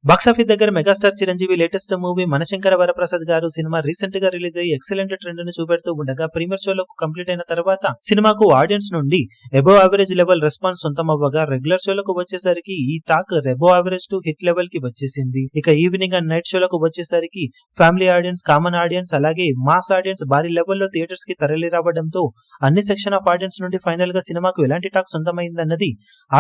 Box office దగ్గర megastar Chiranjeevi latest movie Manashankara Varaprasad Garu సినిమా recent గా రిలీజ్ అయ్యి ఎక్సలెంట్ ట్రెండ్ ను చూపెడుతూ ఉండగా ప్రీమియర్ షోలకు కంప్లీట్ అయిన తర్వాత సినిమాకు ఆడియన్స్ నుండి అబోవ్ యావరేజ్ లెవెల్ రెస్పాన్స్ సొంతం అవ్వగా రెగ్యులర్ షోలకు వచ్చేసరికి ఈ talk above average to hit level కి వచ్చేసింది. ఇక ఈవినింగ్ అండ్ నైట్ షోలకు వచ్చేసరికి ఫ్యామిలీ ఆడియన్స్, కామన్ ఆడియన్స్ అలాగే మాస్ ఆడియన్స్ భారీ లెవెల్లో థియేటర్స్ కి తరలి రావడంతో అన్ని సెక్షన్ ఆఫ్ ఆడియన్స్ నుండి ఫైనల్ గా సినిమాకు ఎలాంటి టాక్ సొంతమైందన్నది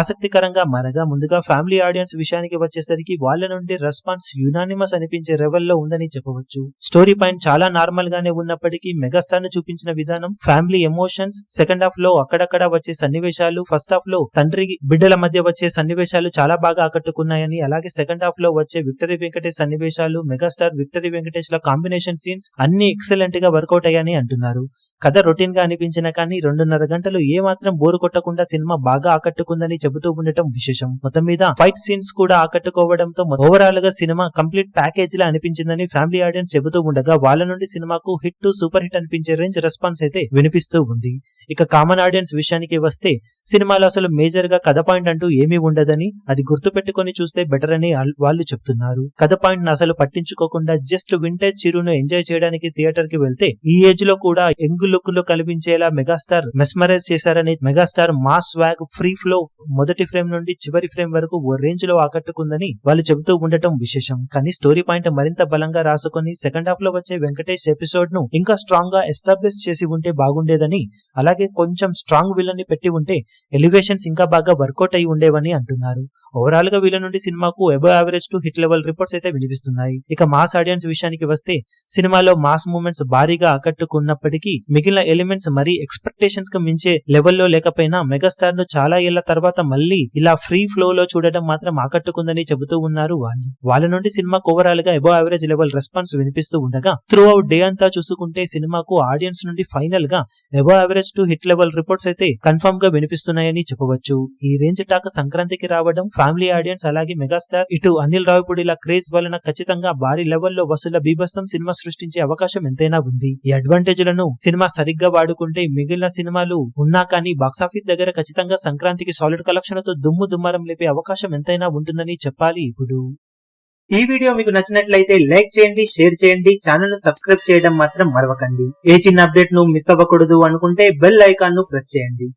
ఆసక్తికరంగా మారగా, ముందుగా ఫ్యామిలీ ఆడియన్స్ విషయానికి వచ్చేసరికి వాళ్ళ నుండి రెస్పాన్స్ యునానిమస్ అనిపించే లెవెల్లో ఉందని చెప్పవచ్చు. స్టోరీ పాయింట్ చాలా నార్మల్ గానే ఉన్నప్పటికీ మెగాస్టార్ ను చూపించిన విధానం, ఫ్యామిలీ ఎమోషన్స్, సెకండ్ హాఫ్ లో అక్కడక్కడ వచ్చే సన్నివేశాలు, ఫస్ట్ హాఫ్ లో తండ్రి బిడ్డల మధ్య వచ్చే సన్నివేశాలు చాలా బాగా ఆకట్టుకున్నాయని, అలాగే సెకండ్ హాఫ్ లో వచ్చే విక్టరీ వెంకటేష్ సన్నివేశాలు, మెగాస్టార్ విక్టరీ వెంకటేష్ ల కాంబినేషన్ సీన్స్ అన్ని ఎక్సలెంట్ గా వర్కౌట్ అయ్యాయని అంటున్నారు. కథ రొటీన్ గా అనిపించిన కానీ 2.5 గంటలు ఏ మాత్రం బోరు కొట్టకుండా సినిమా బాగా ఆకట్టుకుందని చెబుతూ ఉండటం విశేషం. మొత్తం మీద ఫైట్ సీన్స్ కూడా ఆకట్టుకోవడంతో ఓవరాల్ గా సినిమా కంప్లీట్ ప్యాకేజ్ లా అనిపించిందని ఫ్యామిలీ ఆడియన్స్ చెబుతూ ఉండగా, వాళ్ళ నుండి సినిమాకు హిట్ టు సూపర్ హిట్ అనిపించే రేంజ్ రెస్పాన్స్ అయితే వినిపిస్తూ ఉంది. ఇక కామన్ ఆడియన్స్ విషయానికి వస్తే సినిమాలో అసలు మేజర్ గా కథ పాయింట్ అంటూ ఏమీ ఉండదని, అది గుర్తు పెట్టుకుని చూస్తే బెటర్ అని వాళ్ళు చెప్తున్నారు. కథ పాయింట్ ను అసలు పట్టించుకోకుండా జస్ట్ వింటేజ్ చిరును ఎంజాయ్ చేయడానికి థియేటర్ కి వెళ్తే ఈ ఏజ్ లో కూడా యంగ్ లుక్ లో కనిపించేలా మెగాస్టార్ మెస్మరైజ్ చేశారని, megastar mass swag, free flow మొదటి ఫ్రేమ్ నుండి చివరి ఫ్రేమ్ వరకు ఓ రేంజ్ లో ఆకట్టుకుందని వాళ్ళు చెబుతూ ఉండటం విశేషం. కానీ స్టోరీ పాయింట్ మరింత బలంగా రాసుకుని సెకండ్ హాఫ్ లో వచ్చే వెంకటేష్ ఎపిసోడ్ ను ఇంకా స్ట్రాంగ్ గా ఎస్టాబ్లిష్ చేసి ఉంటే బాగుండేదని, అలాగే కొంచెం స్ట్రాంగ్ విలన్ ని పెట్టి ఉంటే ఎలివేషన్స్ ఇంకా బాగా వర్కౌట్ అయి ఉండేవని అంటున్నారు. ఓవరాల్ గా వీళ్ళ నుండి సినిమాకు above average to hit level reports అయితే వినిపిస్తున్నాయి. ఇక మాస్ ఆడియన్స్ విషయానికి వస్తే సినిమాలో మాస్ మూమెంట్స్ భారీగా ఆకట్టుకున్నప్పటికీ మిగిలిన ఎలిమెంట్స్ మరీ ఎక్స్పెక్టేషన్స్ కు మించే లెవెల్లో లేకపోయినా మెగాస్టార్ ను చాలా ఏళ్ల తర్వాత మళ్ళీ ఇలా ఫ్రీ ఫ్లో లో చూడడం మాత్రం ఆకట్టుకుందని చెబుతూ ఉన్నారు వాళ్ళు. వాళ్ళ నుండి సినిమాకు ఓవరాల్ గా అబోవ్ యావరేజ్ లెవెల్ రెస్పాన్స్ వినిపిస్తూ ఉండగా, త్రూ అవుట్ డే అంతా చూసుకుంటే సినిమాకు ఆడియన్స్ నుండి ఫైనల్ గా above average to hit level reports అయితే కన్ఫర్మ్ గా వినిపిస్తున్నాయని చెప్పవచ్చు. ఈ రేంజ్ టాక్ సంక్రాంతికి రావడం, ఫ్యామిలీ ఆడియన్స్ అలాగే మెగాస్టార్ ఇటు అనిల్ రావిపూడిల క్రేజ్ వలన ఖచ్చితంగా భారీ లెవెల్లో వసూళ్ల బీభత్సం సినిమా సృష్టించే అవకాశం ఎంతైనా ఉంది. ఈ అడ్వాంటేజ్ లను సినిమా సరిగ్గా వాడుకుంటే మిగిలిన సినిమాలు ఉన్నా కానీ బాక్సాఫీస్ దగ్గర ఖచ్చితంగా సంక్రాంతికి సాలిడ్ కలెక్షన్ తో దుమ్ము దుమ్మారం లేపే అవకాశం ఎంతైనా ఉంటుందని చెప్పాలి. ఇప్పుడు ఈ వీడియో మీకు నచ్చినట్లయితే లైక్ చేయండి, షేర్ చేయండి, ఛానల్ ను సబ్స్క్రైబ్ చేయడం మాత్రం మరవకండి. ఏ చిన్న అప్డేట్ ను మిస్ అవ్వకూడదు అనుకుంటే బెల్ ఐకాన్ ను ప్రెస్ చేయండి.